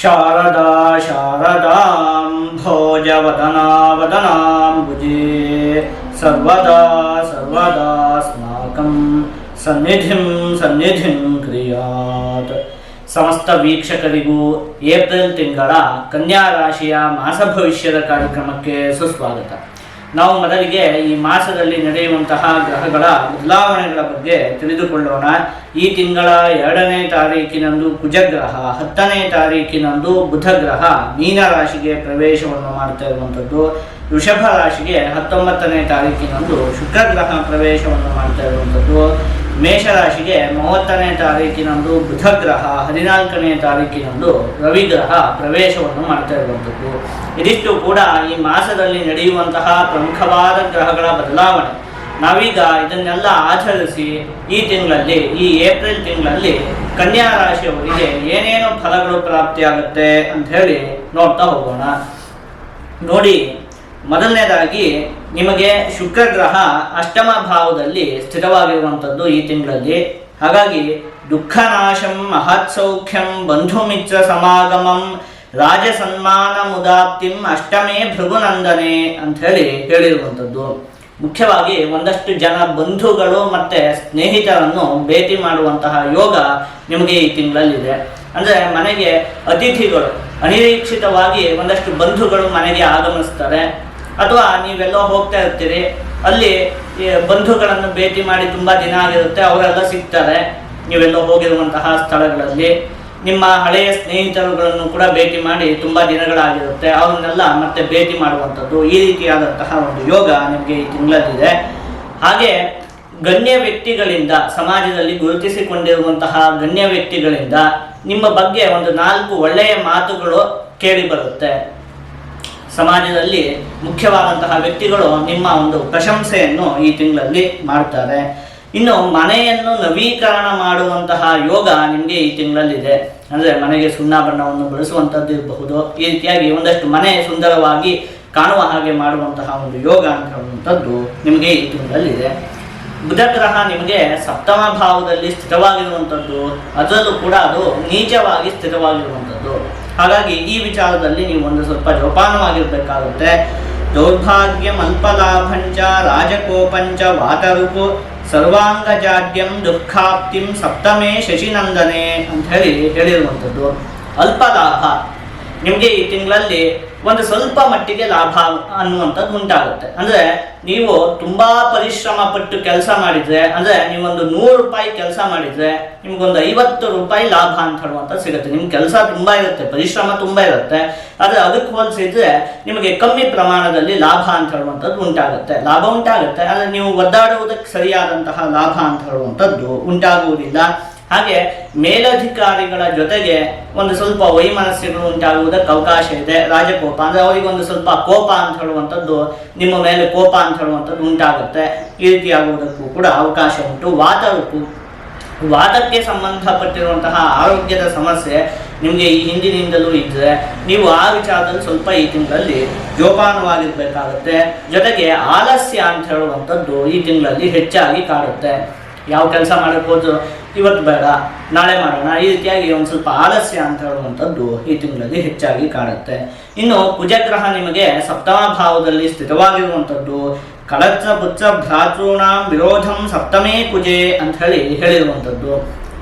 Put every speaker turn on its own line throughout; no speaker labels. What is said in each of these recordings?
ಶಾರದಾ ಶಾರದಾಂ ಭೋಜವದನಾವದನಾಂಬುಜೇ ಸರ್ವದಾ ಸರ್ವದಾಸ್ಮಾಕಂ ಸನ್ನಿಧಿಂ ಸನ್ನಿಧಿಂ ಕ್ರಿಯಾತ್. ಸಮಸ್ತ ವೀಕ್ಷಕರಿಗೂ ಏಪ್ರಿಲ್ ತಿಂಗಳ ಕನ್ಯಾ ರಾಶಿಯ ಮಾಸ ಭವಿಷ್ಯದ ಕಾರ್ಯಕ್ರಮಕ್ಕೆ ಸುಸ್ವಾಗತ. ನಾವು ಮೊದಲಿಗೆ ಈ ಮಾಸದಲ್ಲಿ ನಡೆಯುವಂತಹ ಗ್ರಹಗಳ ಬದಲಾವಣೆಗಳ ಬಗ್ಗೆ ತಿಳಿದುಕೊಳ್ಳೋಣ. ಈ ತಿಂಗಳ 2ನೇ ತಾರೀಕಿನಂದು ಕುಜಗ್ರಹ, 10ನೇ ತಾರೀಕಿನಂದು ಬುಧ ಗ್ರಹ ಮೀನ ರಾಶಿಗೆ ಪ್ರವೇಶವನ್ನು ಮಾಡ್ತಾ ಇರುವಂಥದ್ದು. ವೃಷಭ ರಾಶಿಗೆ 19ನೇ ತಾರೀಕಿನಂದು ಶುಕ್ರಗ್ರಹ ಪ್ರವೇಶವನ್ನು ಮಾಡ್ತಾ ಇರುವಂಥದ್ದು. ಮೇಷರಾಶಿಗೆ 30ನೇ ತಾರೀಕಿನಂದು ಬುಧ ಗ್ರಹ, 14ನೇ ತಾರೀಕಿನಂದು ರವಿಗ್ರಹ ಪ್ರವೇಶವನ್ನು ಮಾಡ್ತಾ ಇರುವಂಥದ್ದು. ಇದಿಷ್ಟು ಕೂಡ ಈ ಮಾಸದಲ್ಲಿ ನಡೆಯುವಂತಹ ಪ್ರಮುಖವಾದ ಗ್ರಹಗಳ ಬದಲಾವಣೆ. ನಾವೀಗ ಇದನ್ನೆಲ್ಲ ಆಚರಿಸಿ ಈ ತಿಂಗಳಲ್ಲಿ, ಈ ಏಪ್ರಿಲ್ ತಿಂಗಳಲ್ಲಿ ಕನ್ಯಾ ರಾಶಿಯವರಿಗೆ ಏನೇನು ಫಲಗಳು ಪ್ರಾಪ್ತಿಯಾಗುತ್ತೆ ಅಂತ ಹೇಳಿ ನೋಡ್ತಾ ಹೋಗೋಣ. ನೋಡಿ, ಮೊದಲನೇದಾಗಿ ನಿಮಗೆ ಶುಕ್ರಗ್ರಹ ಅಷ್ಟಮ ಭಾವದಲ್ಲಿ ಸ್ಥಿತವಾಗಿರುವಂಥದ್ದು ಈ ತಿಂಗಳಲ್ಲಿ. ಹಾಗಾಗಿ ದುಃಖನಾಶಂ ಮಹತ್ಸೌಖ್ಯಂ ಬಂಧುಮಿತ್ರ ಸಮಾಗಮಂ ರಾಜಸನ್ಮಾನ ಮುದಾಪ್ತಿಂ ಅಷ್ಟಮೇ ಭೃಗುನಂದನೆ ಅಂತ ಹೇಳಿರುವಂಥದ್ದು. ಮುಖ್ಯವಾಗಿ ಒಂದಷ್ಟು ಜನ ಬಂಧುಗಳು ಮತ್ತು ಸ್ನೇಹಿತರನ್ನು ಭೇಟಿ ಮಾಡುವಂತಹ ಯೋಗ ನಿಮಗೆ ಈ ತಿಂಗಳಲ್ಲಿದೆ. ಅಂದರೆ ಮನೆಗೆ ಅತಿಥಿಗಳು, ಅನಿರೀಕ್ಷಿತವಾಗಿ ಒಂದಷ್ಟು ಬಂಧುಗಳು ಮನೆಗೆ ಆಗಮಿಸ್ತಾರೆ. ಅಥವಾ ನೀವೆಲ್ಲೋ ಹೋಗ್ತಾ ಇರ್ತೀರಿ, ಅಲ್ಲಿ ಬಂಧುಗಳನ್ನು ಭೇಟಿ ಮಾಡಿ ತುಂಬ ದಿನ ಆಗಿರುತ್ತೆ, ಅವರೆಲ್ಲ ಸಿಗ್ತಾರೆ ನೀವೆಲ್ಲೋ ಹೋಗಿರುವಂತಹ ಸ್ಥಳಗಳಲ್ಲಿ. ನಿಮ್ಮ ಹಳೆಯ ಸ್ನೇಹಿತರುಗಳನ್ನು ಕೂಡ ಭೇಟಿ ಮಾಡಿ ತುಂಬ ದಿನಗಳಾಗಿರುತ್ತೆ, ಅವನ್ನೆಲ್ಲ ಮತ್ತೆ ಭೇಟಿ ಮಾಡುವಂಥದ್ದು, ಈ ರೀತಿಯಾದಂತಹ ಒಂದು ಯೋಗ ನಿಮಗೆ ಈ ತಿಂಗಳಲ್ಲಿದೆ. ಹಾಗೆ ಗಣ್ಯ ವ್ಯಕ್ತಿಗಳಿಂದ, ಸಮಾಜದಲ್ಲಿ ಗುರುತಿಸಿಕೊಂಡಿರುವಂತಹ ಗಣ್ಯ ವ್ಯಕ್ತಿಗಳಿಂದ ನಿಮ್ಮ ಬಗ್ಗೆ ಒಂದು 4 ಒಳ್ಳೆಯ ಮಾತುಗಳು ಕೇಳಿ ಬರುತ್ತೆ. ಸಮಾಜದಲ್ಲಿ ಮುಖ್ಯವಾದಂತಹ ವ್ಯಕ್ತಿಗಳು ನಿಮ್ಮ ಒಂದು ಪ್ರಶಂಸೆಯನ್ನು ಈ ತಿಂಗಳಲ್ಲಿ ಮಾಡ್ತಾರೆ. ಇನ್ನು ಮನೆಯನ್ನು ನವೀಕರಣ ಮಾಡುವಂತಹ ಯೋಗ ನಿಮಗೆ ಈ ತಿಂಗಳಲ್ಲಿದೆ. ಅಂದರೆ ಮನೆಗೆ ಸುಣ್ಣ ಬಣ್ಣವನ್ನು ಬಳಸುವಂಥದ್ದು ಇರಬಹುದು. ಈ ರೀತಿಯಾಗಿ ಒಂದಷ್ಟು ಮನೆ ಸುಂದರವಾಗಿ ಕಾಣುವ ಹಾಗೆ ಮಾಡುವಂತಹ ಒಂದು ಯೋಗ ಅಂತ ಹೇಳುವಂಥದ್ದು ನಿಮಗೆ ಈ ತಿಂಗಳಲ್ಲಿದೆ. ಬುಧ ಗ್ರಹ ನಿಮಗೆ ಸಪ್ತಮ ಭಾವದಲ್ಲಿ ಸ್ಥಿತವಾಗಿರುವಂಥದ್ದು, ಅದರಲ್ಲೂ ಕೂಡ ಅದು ನೀಚವಾಗಿ ಸ್ಥಿತವಾಗಿರುವಂಥದ್ದು. ಹಾಗಾಗಿ ಈ ವಿಚಾರದಲ್ಲಿ ನೀವು ಒಂದು ಸ್ವಲ್ಪ ಜೋಪಾನವಾಗಿರಬೇಕಾಗುತ್ತೆ. ದೌರ್ಭಾಗ್ಯಂ ಅಲ್ಪಲಾಭಂಚ ರಾಜಕೋಪಂಚ ವಾತರುಪು ಸರ್ವಾಂಗಜಾಡ್ಯಂ ದುಃಖಾಪ್ತಿಂ ಸಪ್ತಮೇ ಶಶಿನಂದನೆ ಅಂತ ಹೇಳಿರುವಂಥದ್ದು. ಅಲ್ಪ ಲಾಭ ನಿಮಗೆ ಈ ತಿಂಗಳಲ್ಲಿ ಒಂದು ಸ್ವಲ್ಪ ಮಟ್ಟಿಗೆ ಲಾಭ ಅನ್ನುವಂಥದ್ದು ಉಂಟಾಗುತ್ತೆ. ಅಂದರೆ ನೀವು ತುಂಬ ಪರಿಶ್ರಮ ಪಟ್ಟು ಕೆಲಸ ಮಾಡಿದರೆ, ಅಂದರೆ ನೀವೊಂದು 100 ರೂಪಾಯಿ ಕೆಲಸ ಮಾಡಿದರೆ ನಿಮಗೊಂದು 50 ರೂಪಾಯಿ ಲಾಭ ಅಂತ ಹೇಳುವಂಥದ್ದು ಸಿಗುತ್ತೆ. ನಿಮ್ಮ ಕೆಲಸ ತುಂಬ ಇರುತ್ತೆ, ಪರಿಶ್ರಮ ತುಂಬ ಇರುತ್ತೆ, ಆದರೆ ಅದಕ್ಕೆ ಹೋಲಿಸಿದ್ರೆ ನಿಮಗೆ ಕಮ್ಮಿ ಪ್ರಮಾಣದಲ್ಲಿ ಲಾಭ ಅಂತ ಹೇಳುವಂಥದ್ದು ಉಂಟಾಗುತ್ತೆ. ಲಾಭ ಉಂಟಾಗುತ್ತೆ, ಆದರೆ ನೀವು ಒದ್ದಾಡುವುದಕ್ಕೆ ಸರಿಯಾದಂತಹ ಲಾಭ ಅಂತ ಹೇಳುವಂಥದ್ದು ಉಂಟಾಗುವುದಿಲ್ಲ. ಹಾಗೆ ಮೇಲಧಿಕಾರಿಗಳ ಜೊತೆಗೆ ಒಂದು ಸ್ವಲ್ಪ ವೈಮನಸ್ಯಗಳು ಉಂಟಾಗುವುದಕ್ಕೆ ಅವಕಾಶ ಇದೆ. ರಾಜಕೋಪ ಅಂದರೆ ಅವರಿಗೊಂದು ಸ್ವಲ್ಪ ಕೋಪ ಅಂತ ಹೇಳುವಂಥದ್ದು, ನಿಮ್ಮ ಮೇಲೆ ಕೋಪ ಅಂತ ಹೇಳುವಂಥದ್ದು ಉಂಟಾಗುತ್ತೆ. ಈ ರೀತಿಯಾಗುವುದಕ್ಕೂ ಕೂಡ ಅವಕಾಶ ಉಂಟು. ವಾತರುಪು, ವಾತಕ್ಕೆ ಸಂಬಂಧಪಟ್ಟಿರುವಂತಹ ಆರೋಗ್ಯದ ಸಮಸ್ಯೆ ನಿಮಗೆ ಈ ಹಿಂದಿನಿಂದಲೂ ಇದ್ದರೆ ನೀವು ಆ ವಿಚಾರದಲ್ಲಿ ಸ್ವಲ್ಪ ಈ ತಿಂಗಳಲ್ಲಿ ಜೋಪಾನವಾಗಿರಬೇಕಾಗುತ್ತೆ. ಜೊತೆಗೆ ಆಲಸ್ಯ ಅಂತ ಹೇಳುವಂಥದ್ದು ಈ ತಿಂಗಳಲ್ಲಿ ಹೆಚ್ಚಾಗಿ ಕಾಡುತ್ತೆ. ಯಾವ ಕೆಲಸ ಮಾಡೋಕ್ಕೆ ಹೋದ್ರು ಇವತ್ತು ಬೇಡ ನಾಳೆ ಮಾಡೋಣ, ಈ ರೀತಿಯಾಗಿ ಒಂದು ಸ್ವಲ್ಪ ಆಲಸ್ಯ ಅಂತ ಹೇಳುವಂಥದ್ದು ಈ ತಿಂಗಳಲ್ಲಿ ಹೆಚ್ಚಾಗಿ ಕಾಡುತ್ತೆ. ಇನ್ನು ಕುಜಗ್ರಹ ನಿಮಗೆ ಸಪ್ತಮ ಭಾವದಲ್ಲಿ ಸ್ಥಿತವಾಗಿರುವಂಥದ್ದು. ಕಳತ್ರ ಪುತ್ರ ಭ್ರಾತೃಣಾಂ ವಿರೋಧಂ ಸಪ್ತಮೇ ಕುಜೆ ಅಂತ ಹೇಳಿರುವಂಥದ್ದು.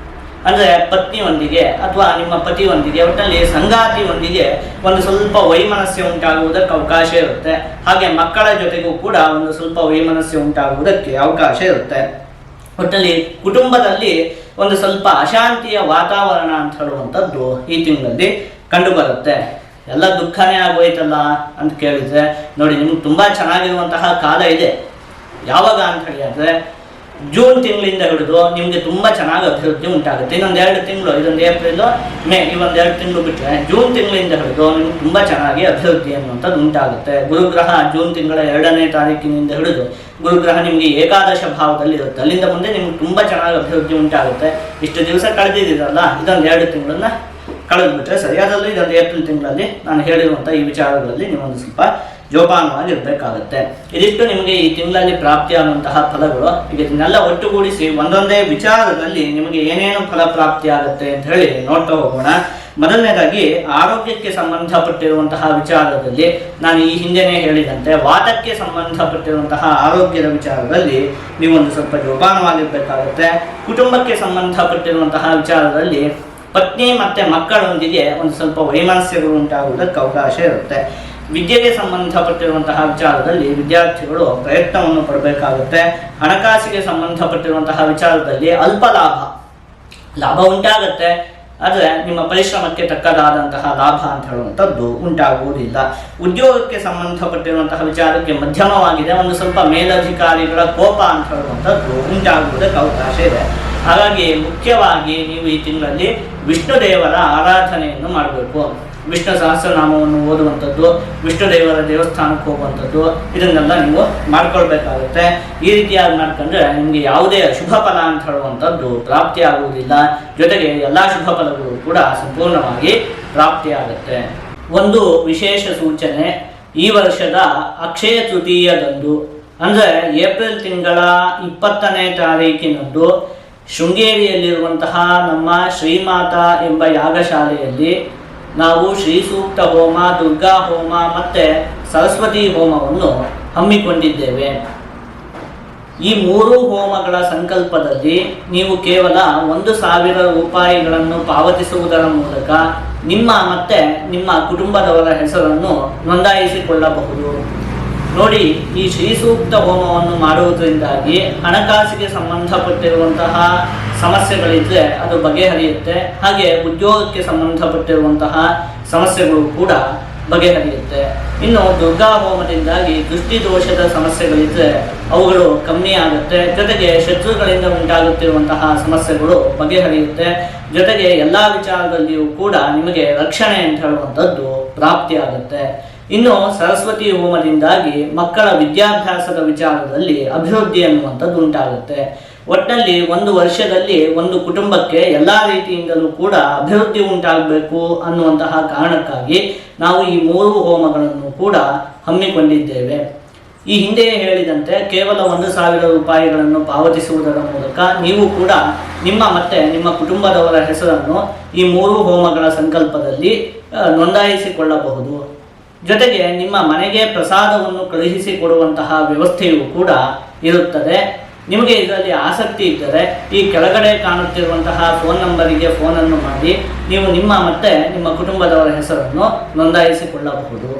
ಅಂದರೆ ಪತ್ನಿಯೊಂದಿಗೆ ಅಥವಾ ನಿಮ್ಮ ಪತಿಯೊಂದಿಗೆ, ಒಟ್ಟಿನಲ್ಲಿ ಸಂಗಾತಿಯೊಂದಿಗೆ ಒಂದು ಸ್ವಲ್ಪ ವೈಮನಸ್ಯ ಉಂಟಾಗುವುದಕ್ಕೆ ಅವಕಾಶ ಇರುತ್ತೆ. ಹಾಗೆ ಮಕ್ಕಳ ಜೊತೆಗೂ ಕೂಡ ಒಂದು ಸ್ವಲ್ಪ ವೈಮನಸ್ಯ ಉಂಟಾಗುವುದಕ್ಕೆ ಅವಕಾಶ ಇರುತ್ತೆ. ಒಟ್ಟಲ್ಲಿ ಕುಟುಂಬದಲ್ಲಿ ಒಂದು ಸ್ವಲ್ಪ ಅಶಾಂತಿಯ ವಾತಾವರಣ ಅಂತ ಹೇಳುವಂಥದ್ದು ಈ ತಿಂಗಳಲ್ಲಿ ಕಂಡುಬರುತ್ತೆ. ಎಲ್ಲ ದುಃಖನೇ ಆಗೋಯ್ತಲ್ಲ ಅಂತ ಕೇಳಿದರೆ ನೋಡಿ, ನಿಮ್ಗೆ ತುಂಬ ಚೆನ್ನಾಗಿರುವಂತಹ ಕಾಲ ಇದೆ. ಯಾವಾಗ ಅಂತ ಹೇಳಿದ್ರೆ ಜೂನ್ ತಿಂಗಳಿಂದ ಹಿಡಿದು ನಿಮಗೆ ತುಂಬ ಚೆನ್ನಾಗಿ ಅಭಿವೃದ್ಧಿ ಉಂಟಾಗುತ್ತೆ. ಇನ್ನೊಂದು 2 ತಿಂಗಳು, ಇದೊಂದು ಏಪ್ರಿಲ್ ಮೇ, ಈ ಒಂದು 2 ತಿಂಗಳು ಬಿಟ್ಟರೆ ಜೂನ್ ತಿಂಗಳಿಂದ ಹಿಡಿದು ನಿಮ್ಗೆ ತುಂಬ ಚೆನ್ನಾಗಿ ಅಭಿವೃದ್ಧಿ ಅನ್ನುವಂಥದ್ದು ಉಂಟಾಗುತ್ತೆ. ಗುರುಗ್ರಹ ಜೂನ್ ತಿಂಗಳ 2ನೇ ತಾರೀಕಿನಿಂದ ಹಿಡಿದು ಗುರುಗ್ರಹ ನಿಮಗೆ ಏಕಾದಶ ಭಾವದಲ್ಲಿ ಇರುತ್ತೆ. ಅಲ್ಲಿಂದ ಮುಂದೆ ನಿಮ್ಗೆ ತುಂಬ ಚೆನ್ನಾಗಿ ಅಭಿವೃದ್ಧಿ ಉಂಟಾಗುತ್ತೆ. ಇಷ್ಟು ದಿವಸ ಕಳೆದಿದ್ದೀರಲ್ಲ, ಇದೊಂದು 2 ತಿಂಗಳನ್ನ ಕಳೆದುಬಿಟ್ರೆ ಸರಿಯಾದಲ್ಲೂ ಇದೊಂದು ಏಪ್ರಿಲ್ ತಿಂಗಳಲ್ಲಿ ನಾನು ಹೇಳಿರುವಂಥ ಈ ವಿಚಾರಗಳಲ್ಲಿ ನೀವೊಂದು ಸ್ವಲ್ಪ ಜೋಪಾನವಾಗಿರಬೇಕಾಗುತ್ತೆ. ಇದಿಷ್ಟು ನಿಮಗೆ ಈ ತಿಂಗಳಲ್ಲಿ ಪ್ರಾಪ್ತಿಯಾಗುವಂತಹ ಫಲಗಳು. ಈಗ ಇದನ್ನೆಲ್ಲ ಒಟ್ಟುಗೂಡಿಸಿ ಒಂದೊಂದೇ ವಿಚಾರದಲ್ಲಿ ನಿಮಗೆ ಏನೇನು ಫಲ ಪ್ರಾಪ್ತಿಯಾಗುತ್ತೆ ಅಂತ ಹೇಳಿ ನೋಡ್ತಾ ಹೋಗೋಣ. ಮೊದಲನೇದಾಗಿ ಆರೋಗ್ಯಕ್ಕೆ ಸಂಬಂಧಪಟ್ಟಿರುವಂತಹ ವಿಚಾರದಲ್ಲಿ ನಾನು ಈ ಹಿಂದೆನೇ ಹೇಳಿದಂತೆ ವಾತಕ್ಕೆ ಸಂಬಂಧಪಟ್ಟಿರುವಂತಹ ಆರೋಗ್ಯದ ವಿಚಾರದಲ್ಲಿ ನೀವೊಂದು ಸ್ವಲ್ಪ ಜೋಪಾನವಾಗಿರಬೇಕಾಗುತ್ತೆ. ಕುಟುಂಬಕ್ಕೆ ಸಂಬಂಧಪಟ್ಟಿರುವಂತಹ ವಿಚಾರದಲ್ಲಿ ಪತ್ನಿ ಮತ್ತು ಮಕ್ಕಳೊಂದಿಗೆ ಒಂದು ಸ್ವಲ್ಪ ವೈಮನಸ್ಯಗಳು ಉಂಟಾಗುವುದಕ್ಕೆ ಅವಕಾಶ ಇರುತ್ತೆ. ವಿದ್ಯೆಗೆ ಸಂಬಂಧಪಟ್ಟಿರುವಂತಹ ವಿಚಾರದಲ್ಲಿ ವಿದ್ಯಾರ್ಥಿಗಳು ಪ್ರಯತ್ನವನ್ನು ಪಡಬೇಕಾಗುತ್ತೆ. ಹಣಕಾಸಿಗೆ ಸಂಬಂಧಪಟ್ಟಿರುವಂತಹ ವಿಚಾರದಲ್ಲಿ ಅಲ್ಪ ಲಾಭ ಉಂಟಾಗುತ್ತೆ, ಆದರೆ ನಿಮ್ಮ ಪರಿಶ್ರಮಕ್ಕೆ ತಕ್ಕದಾದಂತಹ ಲಾಭ ಅಂತ ಹೇಳುವಂಥದ್ದು ಉಂಟಾಗುವುದಿಲ್ಲ. ಉದ್ಯೋಗಕ್ಕೆ ಸಂಬಂಧಪಟ್ಟಿರುವಂತಹ ವಿಚಾರಕ್ಕೆ ಮಧ್ಯಮವಾಗಿದೆ, ಒಂದು ಸ್ವಲ್ಪ ಮೇಲಧಿಕಾರಿಗಳ ಕೋಪ ಅಂತ ಹೇಳುವಂಥದ್ದು ಉಂಟಾಗುವುದಕ್ಕೆ ಅವಕಾಶ ಇದೆ. ಹಾಗಾಗಿ ಮುಖ್ಯವಾಗಿ ನೀವು ಈ ತಿಂಗಳಲ್ಲಿ ವಿಷ್ಣು ದೇವರ ಆರಾಧನೆಯನ್ನು ಮಾಡಬೇಕು. ವಿಷ್ಣು ಸಹಸ್ರನಾಮವನ್ನು ಓದುವಂಥದ್ದು, ವಿಷ್ಣು ದೇವರ ದೇವಸ್ಥಾನಕ್ಕೆ ಹೋಗುವಂಥದ್ದು, ಇದನ್ನೆಲ್ಲ ನೀವು ಮಾಡ್ಕೊಳ್ಬೇಕಾಗುತ್ತೆ. ಈ ರೀತಿಯಾಗಿ ಮಾಡ್ಕೊಂಡ್ರೆ ನಿಮಗೆ ಯಾವುದೇ ಅಶುಭ ಫಲ ಅಂತ ಹೇಳುವಂಥದ್ದು ಪ್ರಾಪ್ತಿಯಾಗುವುದಿಲ್ಲ. ಜೊತೆಗೆ ಎಲ್ಲ ಶುಭ ಫಲಗಳು ಕೂಡ ಸಂಪೂರ್ಣವಾಗಿ ಪ್ರಾಪ್ತಿಯಾಗುತ್ತೆ. ಒಂದು ವಿಶೇಷ ಸೂಚನೆ, ಈ ವರ್ಷದ ಅಕ್ಷಯ ತೃತೀಯದಂದು ಅಂದರೆ ಏಪ್ರಿಲ್ ತಿಂಗಳ 20ನೇ ತಾರೀಕಿನಂದು ಶೃಂಗೇರಿಯಲ್ಲಿರುವಂತಹ ನಮ್ಮ ಶ್ರೀಮಾತಾ ಎಂಬ ಯಾಗಶಾಲೆಯಲ್ಲಿ ನಾವು ಶ್ರೀ ಸೂಕ್ತ ಹೋಮ, ದುರ್ಗಾ ಹೋಮ ಮತ್ತು ಸರಸ್ವತಿ ಹೋಮವನ್ನು ಹಮ್ಮಿಕೊಂಡಿದ್ದೇವೆ. ಈ 3 ಹೋಮಗಳ ಸಂಕಲ್ಪದಲ್ಲಿ ನೀವು ಕೇವಲ 1,000 ರೂಪಾಯಿಗಳನ್ನು ಪಾವತಿಸುವುದರ ಮೂಲಕ ನಿಮ್ಮ ಮತ್ತು ನಿಮ್ಮ ಕುಟುಂಬದವರ ಹೆಸರನ್ನು ನೋಂದಾಯಿಸಿಕೊಳ್ಳಬಹುದು. ನೋಡಿ, ಈ ಶ್ರೀ ಸೂಕ್ತ ಹೋಮವನ್ನು ಮಾಡುವುದರಿಂದಾಗಿ ಹಣಕಾಸಿಗೆ ಸಂಬಂಧಪಟ್ಟಿರುವಂತಹ ಸಮಸ್ಯೆಗಳಿದ್ದರೆ ಅದು ಬಗೆಹರಿಯುತ್ತೆ. ಹಾಗೆ ಉದ್ಯೋಗಕ್ಕೆ ಸಂಬಂಧಪಟ್ಟಿರುವಂತಹ ಸಮಸ್ಯೆಗಳು ಕೂಡ ಬಗೆಹರಿಯುತ್ತೆ. ಇನ್ನು ದುರ್ಗಾ ಹೋಮದಿಂದಾಗಿ ದೃಷ್ಟಿದೋಷದ ಸಮಸ್ಯೆಗಳಿದ್ದರೆ ಅವುಗಳು ಕಮ್ಮಿ ಆಗುತ್ತೆ. ಜೊತೆಗೆ ಶತ್ರುಗಳಿಂದ ಉಂಟಾಗುತ್ತಿರುವಂತಹ ಸಮಸ್ಯೆಗಳು ಬಗೆಹರಿಯುತ್ತೆ. ಜೊತೆಗೆ ಎಲ್ಲ ವಿಚಾರದಲ್ಲಿಯೂ ಕೂಡ ನಿಮಗೆ ರಕ್ಷಣೆ ಅಂತ ಹೇಳುವಂಥದ್ದು ಪ್ರಾಪ್ತಿಯಾಗುತ್ತೆ. ಇನ್ನು ಸರಸ್ವತಿ ಹೋಮದಿಂದಾಗಿ ಮಕ್ಕಳ ವಿದ್ಯಾಭ್ಯಾಸದ ವಿಚಾರದಲ್ಲಿ ಅಭಿವೃದ್ಧಿ ಅನ್ನುವಂಥದ್ದು ಉಂಟಾಗುತ್ತೆ. ಒಟ್ಟಿನಲ್ಲಿ ಒಂದು ವರ್ಷದಲ್ಲಿ ಒಂದು ಕುಟುಂಬಕ್ಕೆ ಎಲ್ಲ ರೀತಿಯಿಂದಲೂ ಕೂಡ ಅಭಿವೃದ್ಧಿ ಉಂಟಾಗಬೇಕು ಅನ್ನುವಂತಹ ಕಾರಣಕ್ಕಾಗಿ ನಾವು ಈ 3 ಹೋಮಗಳನ್ನು ಕೂಡ ಹಮ್ಮಿಕೊಂಡಿದ್ದೇವೆ. ಈ ಹಿಂದೆಯೇ ಹೇಳಿದಂತೆ ಕೇವಲ 1,000 ರೂಪಾಯಿಗಳನ್ನು ಪಾವತಿಸುವುದರ ಮೂಲಕ ನೀವು ಕೂಡ ನಿಮ್ಮ ಮತ್ತು ನಿಮ್ಮ ಕುಟುಂಬದವರ ಹೆಸರನ್ನು ಈ 3 ಹೋಮಗಳ ಸಂಕಲ್ಪದಲ್ಲಿ ನೋಂದಾಯಿಸಿಕೊಳ್ಳಬಹುದು. ಜೊತೆಗೆ ನಿಮ್ಮ ಮನೆಗೆ ಪ್ರಸಾದವನ್ನು ಕಳುಹಿಸಿಕೊಡುವಂತಹ ವ್ಯವಸ್ಥೆಯೂ ಕೂಡ ಇರುತ್ತದೆ. ನಿಮಗೆ ಇದರಲ್ಲಿ ಆಸಕ್ತಿ ಇದ್ದರೆ ಈ ಕೆಳಗಡೆ ಕಾಣುತ್ತಿರುವಂತಹ ಫೋನ್ ನಂಬರಿಗೆ ಫೋನನ್ನು ಮಾಡಿ ನೀವು ನಿಮ್ಮ ಮತ್ತು ನಿಮ್ಮ ಕುಟುಂಬದವರ ಹೆಸರನ್ನು ನೋಂದಾಯಿಸಿಕೊಳ್ಳಬಹುದು.